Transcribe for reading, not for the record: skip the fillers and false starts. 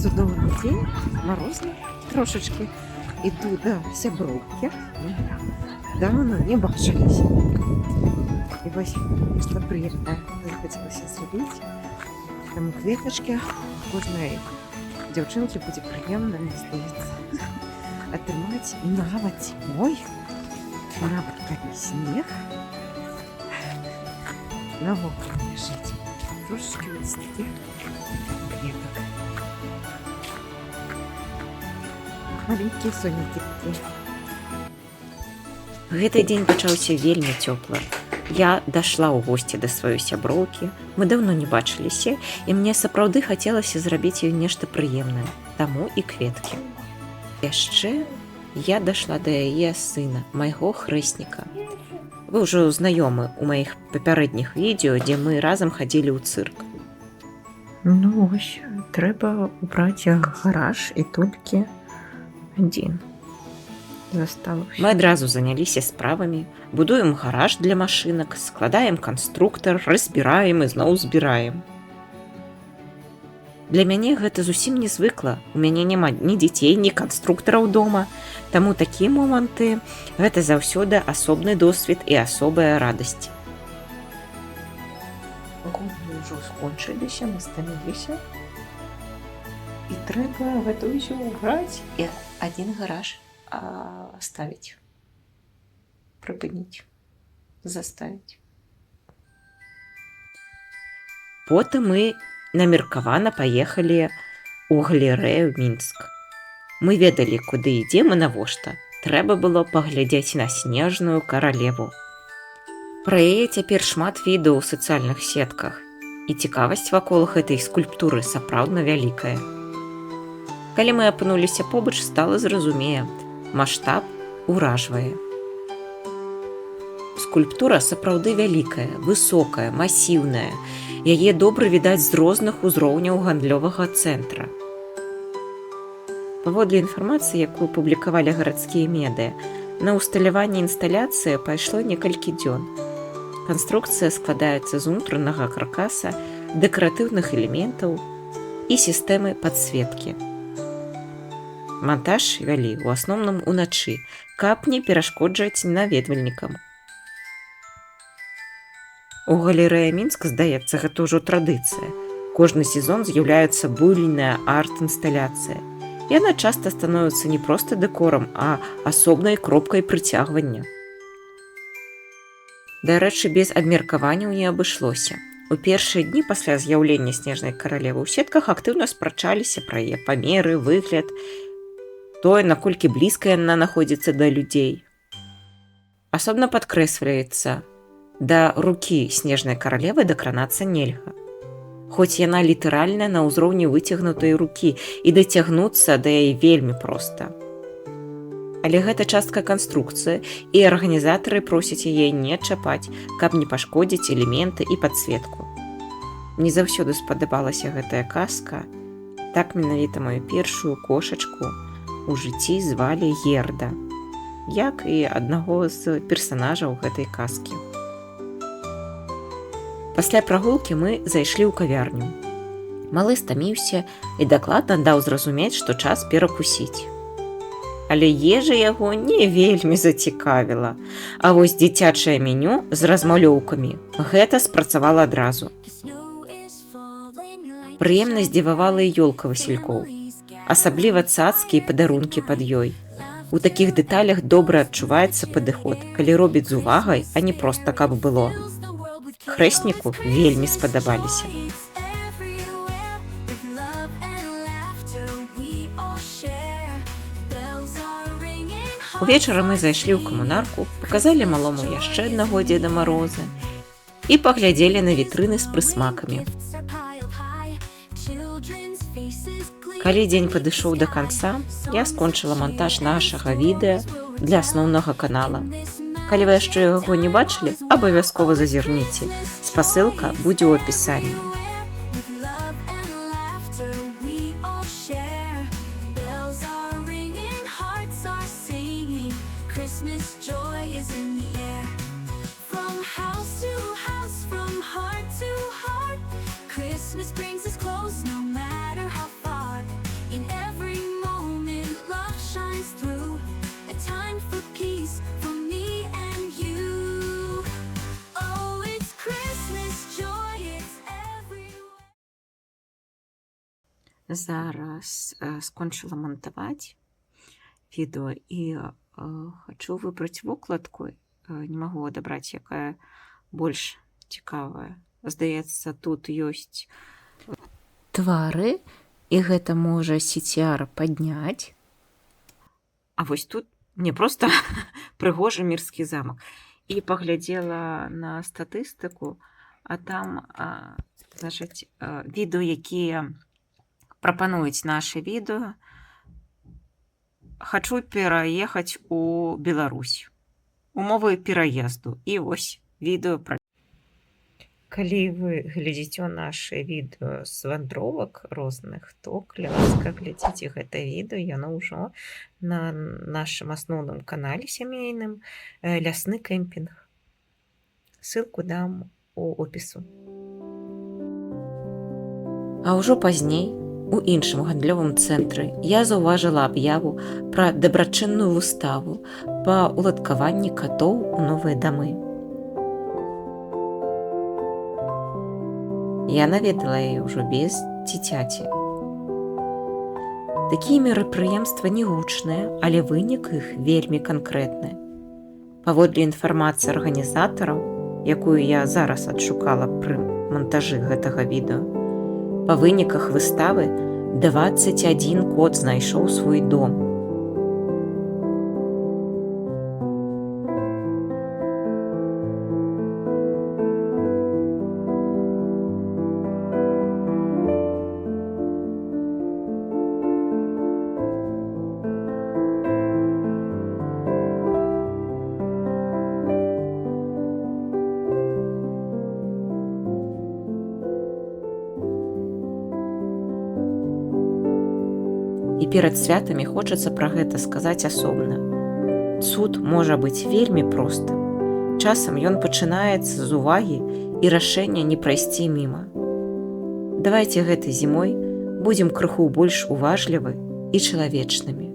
Цудоўны дзень, марозны трошачки. Іду да сяброўкі. Давно не бачыліся. І вось што прыемна захацелася зрабіць. Таму кветачкі кожнай дзяўчынкі будзе прыемна, мне здаецца, атрымаць нават зімой, нават калі снег навокал ляжыць. Трошачки вось такіх кветак. Маленькія сонейкі такія. Гэты дзень пачаўся вельмі цёплы. Я дайшла ў госці да сваёй сяброўкі. Мы даўно не бачыліся, і мне сапраўды хацелася зрабіць ёй нешта прыемнае, таму і кветкі. Яшчэ я дайшла да яе сына, майго хрэсніка. Вы ўжо знаёмы ў маіх папярэдніх відэо, дзе мы разам хадзілі ў цырк. Ну вось, трэба убраць гараж і толькі адзін засталося. Мы адразу заняліся справамі, будуем гараж для машынак, складаем канструктар, разбіраем і зноў збіраем. Для мяне гэта зусім не звыкла. У мяне няма ні дзяцей, ні канструктараў дома, таму такія моманты гэта заўсёды асобны досвед і асобая радасць. Гульні ўжо скончыліся, мы стаміліся. І трэба гэта ўсё ўбраць І адзін гараж ставіць, прыпыніць, заставіць. Потым мы намеркавана паехалі ў галерэю Мінск. Мы ведалі, куды ідзем і навошта. Трэба было паглядзець на снежную каралеву. Пра яе цяпер шмат відэо ў сацыяльных сетках, і цікавасць вакол гэтай скульптуры сапраўдна вялікая. Калі мы апынуліся побач, стала зразумее, маштаб уражвае. Скульптура сапраўды вялікая, высокая, масіўная. Яе добра відаць з розных узроўняў гандлёвага цэнтра. Паводле інфармацыі, якую публікавалі гарадскія медыа, на ўсталяванне інсталяцыі пайшло некалькі дзён. Канструкцыя складаецца з унутранага каркаса, дэкаратыўных элементаў і сістэмы падсветкі. Монтаж вялі ў асноўным уначы, каб не перашкоджаць наведвальнікам. У галерэі Мінск, здаецца, гэта ўжо традыцыя. Кожны сезон з'яўляецца буйная арт-інсталяцыя. Яна часта становіцца не проста дэкорам, а асобнай кропкай прыцягвання. Дарэчы, без абмеркаванняў не абышлося. У першыя дні пасля з'яўлення снежнай каралевы ў сетках актыўна спрачаліся пра яе памеры, выгляд, тое, наколькі блізка яна знаходзіцца да людзей. Асобна падкрэсліваецца, да рукі снежнай каралевы дакранацца нельга. Хоць яна літаральна на ўзроўні выцягнутай рукі, і дацягнуцца да яе вельмі проста. Але гэта частка канструкцыі, і арганізатары просяць яе не чапаць, каб не пашкодзіць элементы і падсветку. Мне заўсёды спадабалася гэтая казка. Так менавіта маю першую кошачку у жыцці звалі Герда, як і аднаго з персанажаў гэтай казкі. Пасля прагулкі мы зайшлі ў кавярню. Малы стаміўся і дакладна даў зразумець, што час перакусіць. Але ежа яго не вельмі зацікавіла, а вось дзіцячае меню з размалёўкамі гэта спрацавала адразу. Прыемна здзівавала і ёлка Васількоў, асабліва цацкі і падарункі пад ёй. У такіх дэталях добра адчуваецца падыход, калі робіць з увагай, а не проста каб было. Хрэсніку вельмі спадабаліся. Увечары мы зайшлі ў камунарку, паказалі малому яшчэ аднаго Дзеда Мароза і паглядзелі на вітрыны з прысмакамі. Калі дзень падышоў да канца, я скончыла монтаж нашага відэа для асноўнага канала. Калі вы яшчэ яго не бачылі, абавязкова зазірніце. Спасылка будзе ў апісанні. Christmas brings us close no matter how far. Зараз скончыла мантаваць відэо і хачу выбраць вокладку. Не магу адабраць, якая больш цікавая. Здаецца, тут ёсць твары, і гэта можа CTR падняць. А вось тут мне проста прыгожы мірскі замак. І паглядзела на статыстыку, а там, значыць, відэо, якія прапануюць нашы відэо, хачу пераехаць у Беларусь. Умовы пераезду. І вось відэо пра. Калі вы глядзіце нашы відэо з вандровак розных, то, калі ласка, глядзіце гэта відэо, яно ўжо на нашым асноўным канале сямейным «Лясны кемпінг». Ссылку дам у опісу. А ўжо пазней, у іншым гандлёвым цэнтры, я заўважыла аб'яву пра дабрачынную выставу па ўладкаванні катоў у новыя дамы. Я наведала яе ўжо без дзіцяці. Такія мерапрыемствы не гучныя, але вынік іх вельмі канкрэтны. Паводле інфармацыі арганізатараў, якую я зараз адшукала пры монтажы гэтага відэо, па выніках выставы 21 кот знайшоў свой дом. І перад святамі хочацца пра гэта сказаць асобна. Цуд можа быць вельмі простым. Часам ён пачынаецца з увагі і рашэння не прайсці міма. Давайце гэтай зімой будзем крыху больш уважлівы і чалавечнымі.